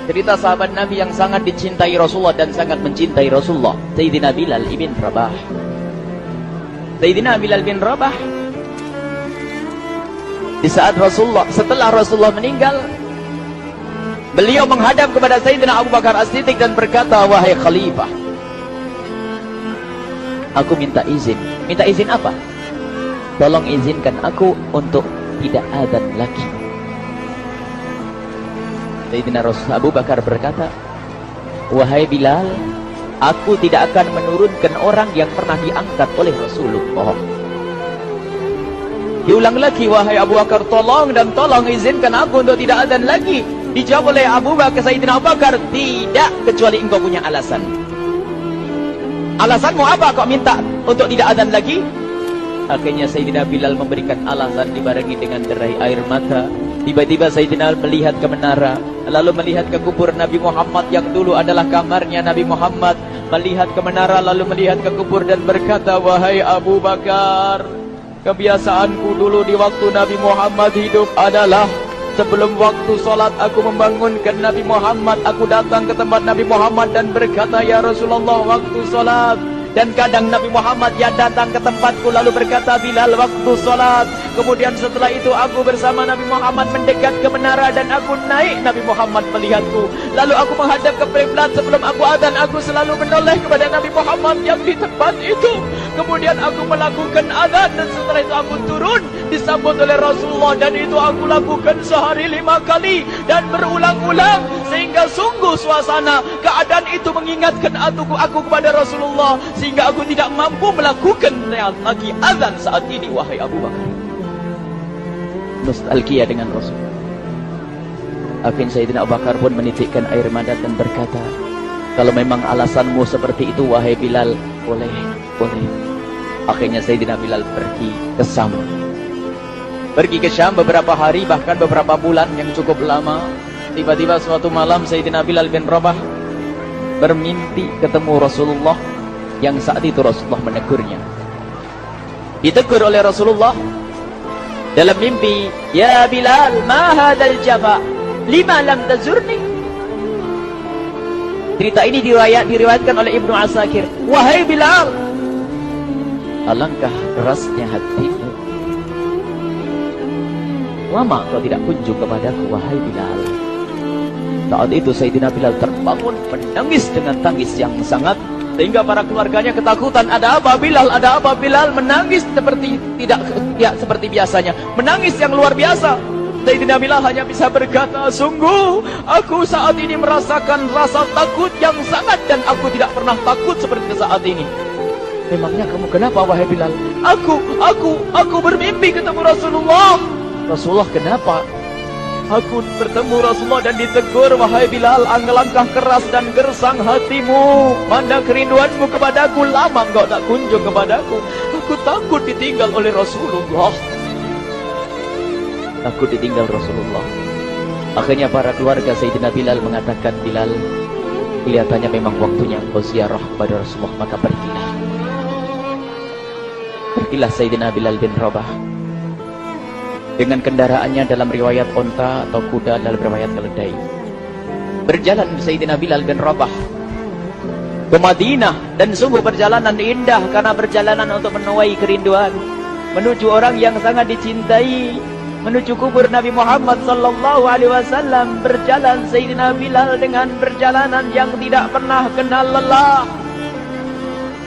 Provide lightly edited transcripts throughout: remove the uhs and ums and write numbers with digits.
Cerita sahabat Nabi yang sangat dicintai Rasulullah dan sangat mencintai Rasulullah, Sayyidina Bilal ibn Rabah. Sayyidina Bilal bin Rabah, di saat setelah Rasulullah meninggal, beliau menghadap kepada Sayyidina Abu Bakar As-Siddiq dan berkata, wahai khalifah, aku minta izin. Minta izin apa? Tolong izinkan aku untuk tidak adzan lagi. Sayyidina Abu Bakar berkata, wahai Bilal, aku tidak akan menurunkan orang yang pernah diangkat oleh Rasulullah. Diulang lagi, wahai Abu Bakar, tolong dan tolong izinkan aku untuk tidak adzan lagi. Dijawab oleh Abu Bakar, Sayyidina Abu Bakar, tidak, kecuali engkau punya alasan. Alasanmu apa kau minta untuk tidak adzan lagi? Akhirnya Sayyidina Bilal memberikan alasan dibarengi dengan derai air mata. Tiba-tiba Sayyidina melihat ke menara, lalu melihat ke kubur Nabi Muhammad yang dulu adalah kamarnya Nabi Muhammad. Melihat ke menara, lalu melihat ke kubur dan berkata, wahai Abu Bakar, kebiasaanku dulu di waktu Nabi Muhammad hidup adalah sebelum waktu sholat aku membangunkan Nabi Muhammad. Aku datang ke tempat Nabi Muhammad dan berkata, ya Rasulullah, waktu sholat. Dan kadang Nabi Muhammad ya datang ke tempatku lalu berkata, Bilal, waktu sholat. Kemudian setelah itu aku bersama Nabi Muhammad mendekat ke menara dan aku naik. Nabi Muhammad melihatku. Lalu aku menghadap ke kiblat. Sebelum aku adzan, aku selalu menoleh kepada Nabi Muhammad yang di tempat itu. Kemudian aku melakukan adzan dan setelah itu aku turun disambut oleh Rasulullah. Dan itu aku lakukan sehari 5 kali dan berulang-ulang. Sehingga sungguh suasana keadaan itu mengingatkan aku kepada Rasulullah. Sehingga aku tidak mampu melakukan lagi azan saat ini, wahai Abu Bakar. Nostalgia dengan Rasul. Akhirnya Sayyidina Abu Bakar pun menitikkan air mata dan berkata, kalau memang alasanmu seperti itu, wahai Bilal, boleh. Akhirnya Sayyidina Bilal pergi ke Syam. Pergi ke Syam beberapa hari, bahkan beberapa bulan yang cukup lama. Tiba-tiba suatu malam Sayyidina Bilal bin Rabah bermimpi ketemu Rasulullah. Yang saat itu Rasulullah menegurnya. Ditegur oleh Rasulullah dalam mimpi, ya Bilal, ma hadzal jafa, lima lam tazurni. Cerita ini diriwayatkan oleh Ibnu Asakir. Wahai Bilal, alangkah kerasnya hatimu, lama kau tidak kunjung kepadaku, wahai Bilal. Saat itu Sayyidina Bilal terbangun menangis dengan tangis yang sangat, sehingga para keluarganya ketakutan. Ada apa Bilal? Ada apa Bilal? Menangis seperti seperti biasanya, menangis yang luar biasa. Sayyidina Bilal hanya bisa berkata, sungguh aku saat ini merasakan rasa takut yang sangat, dan aku tidak pernah takut seperti saat ini. Memangnya kamu kenapa, wahai Bilal? Aku bermimpi ketemu Rasulullah. Rasulullah, kenapa? Aku bertemu Rasulullah dan ditegur, wahai Bilal, alangkah keras dan gersang hatimu. Mana kerinduanmu kepadaku, lama engkau tak kunjung kepadaku. Aku takut ditinggal oleh Rasulullah. Takut ditinggal Rasulullah. Akhirnya para keluarga Sayyidina Bilal mengatakan, Bilal, kelihatannya memang waktunya engkau ziarah kepada Rasulullah, maka pergilah. Pergilah Sayyidina Bilal bin Rabah dengan kendaraannya, dalam riwayat onta atau kuda, dalam riwayat keledai. Berjalan Sayyidina Bilal bin Rabah ke Madinah, dan sungguh perjalanan indah karena perjalanan untuk menuai kerinduan, menuju orang yang sangat dicintai, menuju kubur Nabi Muhammad sallallahu alaihi wasallam. Berjalan Sayyidina Bilal dengan perjalanan yang tidak pernah kenal lelah.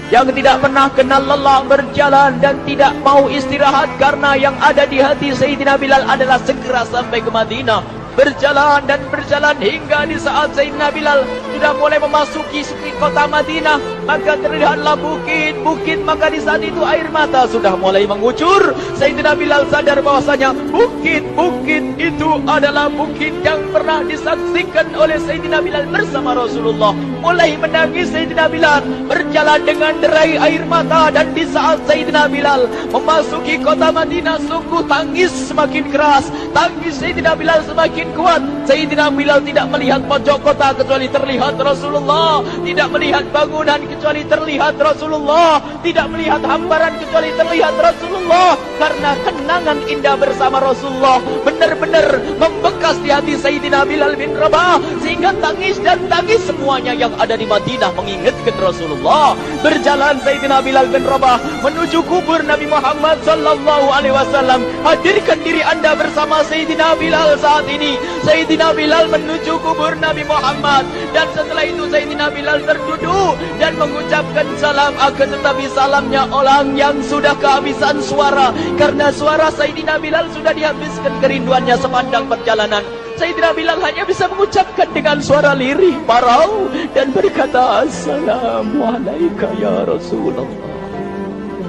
Yang tidak pernah kenal lelah berjalan dan tidak mau istirahat, karena yang ada di hati Sayyidina Bilal adalah segera sampai ke Madinah. Berjalan dan berjalan hingga di saat Sayyidina Bilal sudah mulai memasuki kota Madinah, maka terlihatlah bukit-bukit. Maka di saat itu air mata sudah mulai mengucur. Sayyidina Bilal sadar bahwasanya bukit-bukit itu adalah bukit yang pernah disaksikan oleh Sayyidina Bilal bersama Rasulullah. Mulai menangis Sayyidina Bilal, berjalan dengan derai air mata. Dan di saat Sayyidina Bilal memasuki kota Madinah, sungguh tangis semakin keras, tangis Sayyidina Bilal semakin kuat. Sayyidina Bilal tidak melihat pojok kota kecuali terlihat Rasulullah, tidak melihat bangunan kecuali terlihat Rasulullah, tidak melihat hamparan kecuali terlihat Rasulullah. Karena kenangan indah bersama Rasulullah benar-benar membekas membekas di hati Sayyidina Bilal bin Rabah, sehingga tangis dan tangis semuanya yang ada di Madinah mengingatkan Rasulullah. Berjalan Sayyidina Bilal bin Rabah menuju kubur Nabi Muhammad sallallahu alaihi wasallam. Hadirkan diri Anda bersama Sayyidina Bilal saat ini. Sayyidina Bilal menuju kubur Nabi Muhammad, dan setelah itu Sayyidina Bilal terduduk dan mengucapkan salam, akan tetapi salamnya orang yang sudah kehabisan suara, karena suara Sayyidina Bilal sudah dihabiskan kerinduannya sepanjang perjalanan. Sayyidina Bilal hanya bisa mengucapkan dengan suara lirih parau dan berkata, Assalamualaikum ya Rasulullah,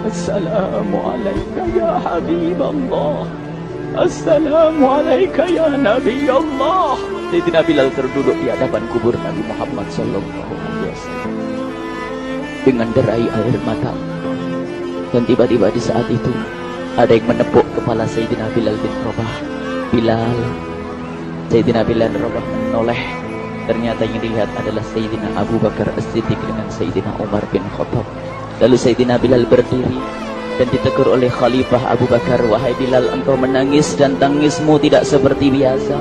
Assalamualaikum ya Habiballah, Assalamualaikum ya Nabi Allah. Sayyidina Bilal terduduk di hadapan kubur Nabi Muhammad sallallahu alaihi wasallam dengan derai air mata. Dan tiba-tiba di saat itu ada yang menepuk kepala Sayyidina Bilal bin Rabah. Bilal. Sayyidina Bilal bin Rabah menoleh. Ternyata yang dilihat adalah Sayyidina Abu Bakar As-Siddiq dengan Sayyidina Umar bin Khattab. Lalu Sayyidina Bilal berdiri dan ditegur oleh Khalifah Abu Bakar, wahai Bilal, engkau menangis dan tangismu tidak seperti biasa.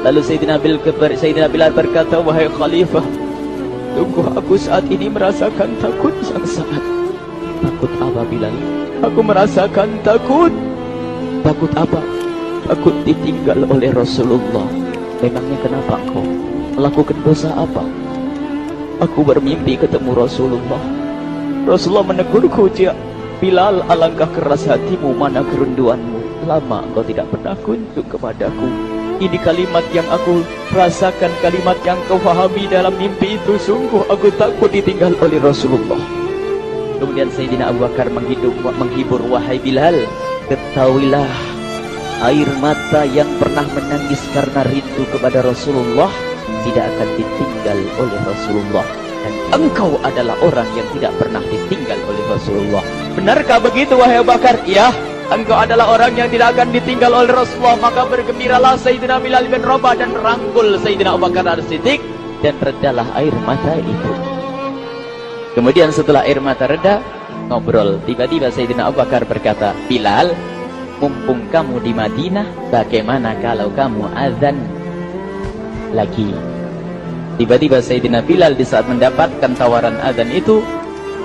Lalu Sayyidina Bilal berkata, wahai Khalifah, sungguh aku saat ini merasakan takut yang sangat. Takut apa Bilal? Aku merasakan takut. Takut apa? Takut ditinggal oleh Rasulullah. Memangnya kenapa engkau? Melakukan dosa apa? Aku bermimpi ketemu Rasulullah. Rasulullah menegurku, Bilal, alangkah keras hatimu, mana kerinduanmu. Lama engkau tidak pernah kunjung kepadaku. Ini kalimat yang aku rasakan, kalimat yang kau fahami dalam mimpi itu. Sungguh aku takut ditinggal oleh Rasulullah. Kemudian Sayyidina Abu Bakar menghibur, wahai Bilal, ketahuilah, air mata yang pernah menangis karena rindu kepada Rasulullah tidak akan ditinggal oleh Rasulullah. Dan engkau adalah orang yang tidak pernah ditinggal oleh Rasulullah. Benarkah begitu wahai Abu Bakar? Ya, engkau adalah orang yang tidak akan ditinggal oleh Rasulullah. Maka bergembiralah Sayyidina Bilal bin Rabah dan merangkul Sayyidina Abu Bakar As-Siddiq, dan redalah air mata itu. Kemudian setelah air mata reda, ngobrol. Tiba-tiba Sayyidina Abu Bakar berkata, Bilal, mumpung kamu di Madinah, bagaimana kalau kamu azan lagi? Tiba-tiba Sayyidina Bilal di saat mendapatkan tawaran azan itu,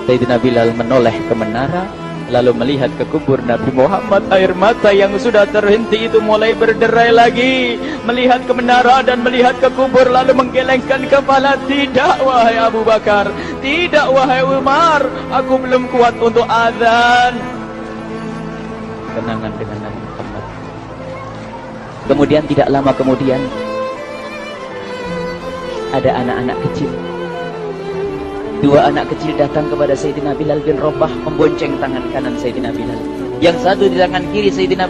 Sayyidina Bilal menoleh ke menara, lalu melihat ke kubur Nabi Muhammad. Air mata yang sudah terhenti itu mulai berderai lagi. Melihat ke menara dan melihat ke kubur, lalu menggelengkan kepala. Tidak wahai Abu Bakar, tidak wahai Umar, aku belum kuat untuk azan. Kenangan dengan Nabi Muhammad. Kemudian tidak lama kemudian ada anak-anak kecil. Dua anak kecil datang kepada Sayyidina Bilal bin Rabah, membonceng tangan kanan Sayyidina Bilal. Yang satu di tangan kiri Sayyidina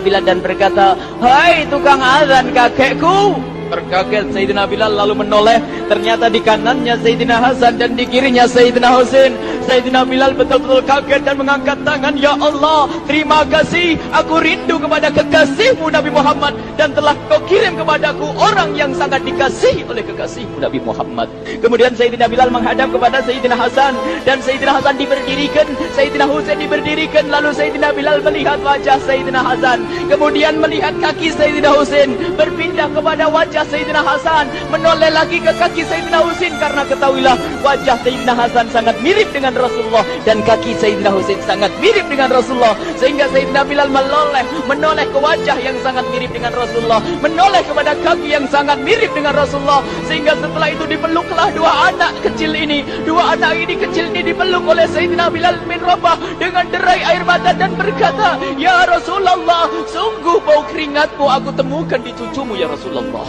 Bilal dan berkata, hai tukang azan kakekku. Terkaget Sayyidina Bilal lalu menoleh. Ternyata di kanannya Sayyidina Hasan dan di kirinya Sayyidina Husain. Sayyidina Bilal betul-betul kaget dan mengangkat tangan. Ya Allah, terima kasih. Aku rindu kepada kekasihmu Nabi Muhammad, dan telah kau kirim kepadaku orang yang sangat dikasihi oleh kekasihmu Nabi Muhammad. Kemudian Sayyidina Bilal menghadap kepada Sayyidina Hasan, dan Sayyidina Hasan diberdirikan, Sayyidina Husain diberdirikan. Lalu Sayyidina Bilal melihat wajah Sayyidina Hasan, kemudian melihat kaki Sayyidina Husain, berpindah kepada wajah Sayyidina Hasan, menoleh lagi ke kaki Sayyidina Husain, karena ketahuilah wajah Sayyidina Hasan sangat mirip dengan Rasulullah dan kaki Sayyidina Husain sangat mirip dengan Rasulullah, sehingga Sayyidina Bilal menoleh ke wajah yang sangat mirip dengan Rasulullah, menoleh kepada kaki yang sangat mirip dengan Rasulullah, sehingga setelah itu dipeluklah dua anak kecil ini. Dua anak ini kecil ini dipeluk oleh Sayyidina Bilal bin Rabah dengan derai air mata dan berkata, ya Rasulullah, sungguh bau keringatmu aku temukan di cucumu ya Rasulullah.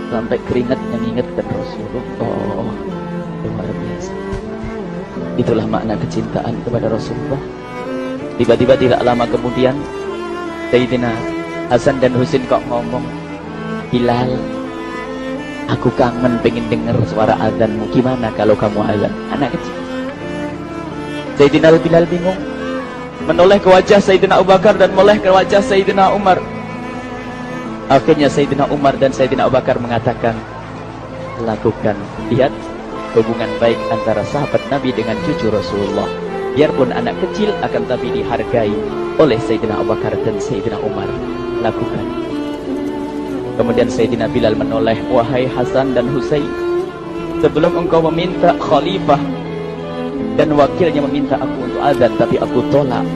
Sampai keringat mengingatkan Rasulullah. Luar biasa. Itulah makna kecintaan kepada Rasulullah. Tiba-tiba tidak lama kemudian Sayyidina Hasan dan Husain kok ngomong, Bilal, aku kangen pengen dengar suara azanmu. Gimana kalau kamu azan? Anak kecil. Sayyidina Bilal bingung, menoleh ke wajah Sayyidina Abu Bakar dan menoleh ke wajah Sayyidina Umar. Akhirnya Sayyidina Umar dan Sayyidina Abu Bakar mengatakan, lakukan. Lihat hubungan baik antara sahabat Nabi dengan cucu Rasulullah. Biarpun anak kecil, akan tapi dihargai oleh Sayyidina Abu Bakar dan Sayyidina Umar. Lakukan. Kemudian Sayyidina Bilal menoleh, wahai Hasan dan Husain, sebelum engkau meminta khalifah dan wakilnya meminta aku untuk azan, tapi aku tolak.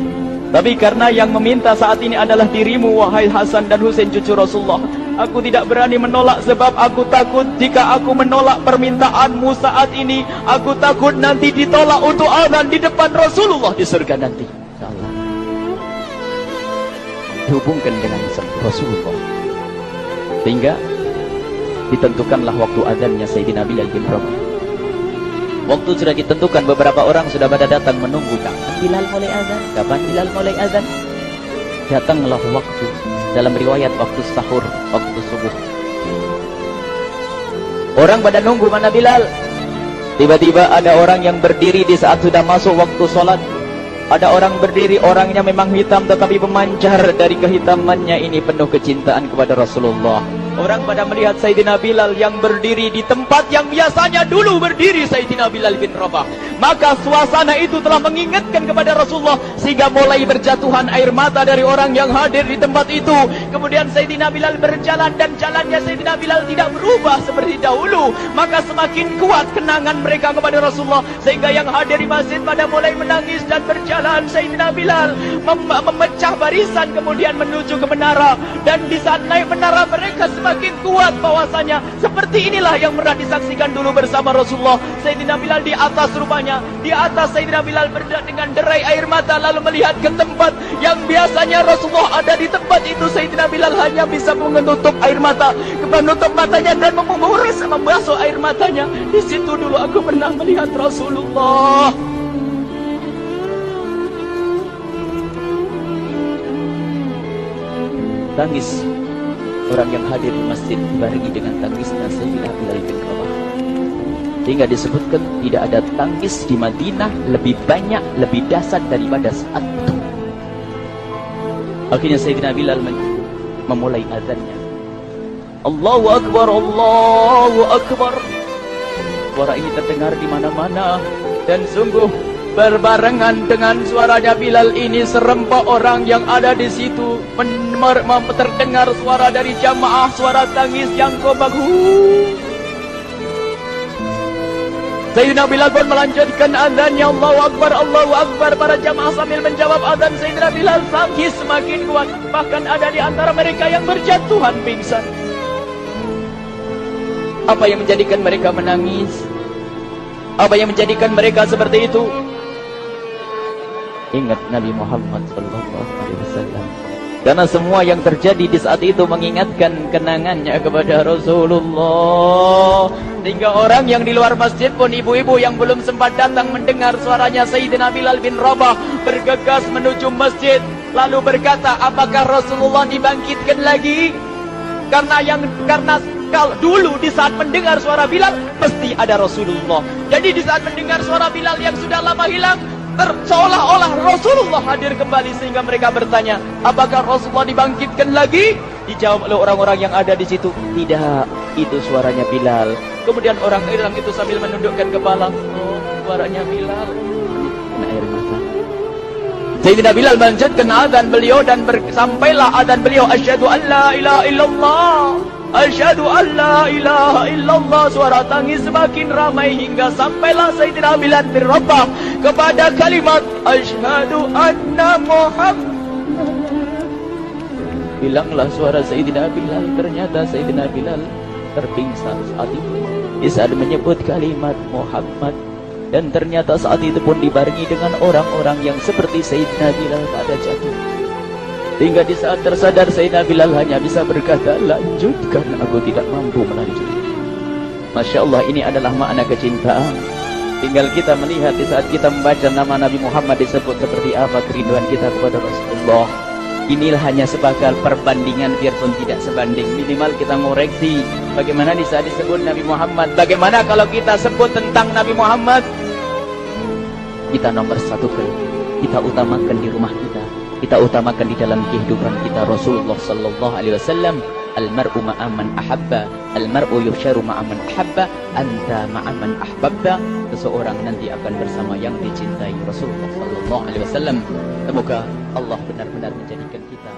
Tapi karena yang meminta saat ini adalah dirimu, wahai Hasan dan Husain cucu Rasulullah, aku tidak berani menolak, sebab aku takut jika aku menolak permintaanmu saat ini, aku takut nanti ditolak untuk azan di depan Rasulullah di surga nanti. InsyaAllah dihubungkan dengan Rasulullah, sehingga ditentukanlah waktu azannya Sayyidina Bilal bin Rabah. Waktu sudah ditentukan, beberapa orang sudah pada datang menunggu, kapan Bilal mulai azan, kapan Bilal mulai azan. Datanglah waktu, dalam riwayat waktu sahur, waktu subuh. Orang pada nunggu mana Bilal. Tiba-tiba ada orang yang berdiri di saat sudah masuk waktu sholat. Ada orang berdiri, orangnya memang hitam, tetapi memancar dari kehitamannya ini penuh kecintaan kepada Rasulullah. Orang pada melihat Sayyidina Bilal yang berdiri di tempat yang biasanya dulu berdiri Sayyidina Bilal bin Rabah. Maka suasana itu telah mengingatkan kepada Rasulullah, sehingga mulai berjatuhan air mata dari orang yang hadir di tempat itu. Kemudian Sayyidina Bilal berjalan, dan jalannya Sayyidina Bilal tidak berubah seperti dahulu. Maka semakin kuat kenangan mereka kepada Rasulullah, sehingga yang hadir di masjid pada mulai menangis dan berjalan. Sayyidina Bilal memecah barisan kemudian menuju ke menara, dan di saat naik menara mereka semakin kuat bahwasanya seperti inilah yang pernah disaksikan dulu bersama Rasulullah. Sayyidina Bilal di atas rumahnya, di atas Sayyidina Bilal berada dengan derai air mata, lalu melihat ke tempat yang biasanya Rasulullah ada di tempat itu. Sayyidina Bilal hanya bisa menutup air mata, menutup matanya dan membasuh air matanya. Di situ dulu aku pernah melihat Rasulullah. Tangis orang yang hadir di masjid dibarengi dengan tangisnya Sayyidina Bilal bin Rabah, sehingga disebutkan tidak ada tangis di Madinah lebih banyak, lebih dahsyat daripada saat itu. Akhirnya Sayyidina Bilal memulai azannya. Allahu Akbar, Allahu Akbar. Suara ini terdengar di mana-mana, dan sungguh berbarengan dengan suaranya Bilal ini serempak orang yang ada di situ terdengar suara dari jamaah, suara tangis yang kompak. Sayyidina Bilal pun melanjutkan azannya, Allahu Akbar, Allahu Akbar. Para jamaah sambil menjawab azan Sayyidina Bilal, tangis semakin kuat. Bahkan ada di antara mereka yang berjatuhan pingsan. Apa yang menjadikan mereka menangis? Apa yang menjadikan mereka seperti itu? Ingat Nabi Muhammad SAW. Karena semua yang terjadi di saat itu mengingatkan kenangannya kepada Rasulullah. Sehingga orang yang di luar masjid pun, ibu-ibu yang belum sempat datang mendengar suaranya Sayyidina Bilal bin Rabah, bergegas menuju masjid, lalu berkata, apakah Rasulullah dibangkitkan lagi? Karena kalau dulu di saat mendengar suara Bilal mesti ada Rasulullah. Jadi di saat mendengar suara Bilal yang sudah lama hilang, seolah-olah Rasulullah hadir kembali, sehingga mereka bertanya, apakah Rasulullah dibangkitkan lagi? Dijawab oleh orang-orang yang ada di situ, tidak, itu suaranya Bilal. Kemudian orang itu sambil menundukkan kepala, oh, suaranya Bilal. Kena air mata. Sayyidina Bilal melanjutkan azan beliau, dan sampailah azan beliau, asyhadu an la ilaha illallah, asyhadu an la ilaha illallah. Suara tangis semakin ramai hingga sampailah Sayyidina Bilal bin Rabah kepada kalimat asyhadu anna Muhammad. Bilanglah suara Sayyidina Bilal. Ternyata Sayyidina Bilal terpingsan saat itu di saat menyebut kalimat Muhammad, dan ternyata saat itu pun dibarengi dengan orang-orang yang seperti Sayyidina Bilal pada jatuh. Hingga di saat tersadar Sayyidina Bilal hanya bisa berkata, lanjutkan, aku tidak mampu melanjutkan. Masya Allah, ini adalah makna kecintaan. Tinggal kita melihat di saat kita membaca nama Nabi Muhammad disebut seperti apa kerinduan kita kepada Rasulullah. Inilah hanya sebagai perbandingan, biarpun tidak sebanding. Minimal kita ngoreksi bagaimana di saat disebut Nabi Muhammad. Bagaimana kalau kita sebut tentang Nabi Muhammad, kita nomor satu, kita utamakan di rumah kita utamakan di dalam kehidupan kita Rasulullah sallallahu alaihi wasallam. Al-mar'u ma'aman ahabba, al-mar'u yusharu ma'aman ahabba, anta ma'aman ahbabta. Seseorang nanti akan bersama yang dicintai Rasulullah sallallahu alaihi wasallam. Semoga Allah benar-benar menjadikan kita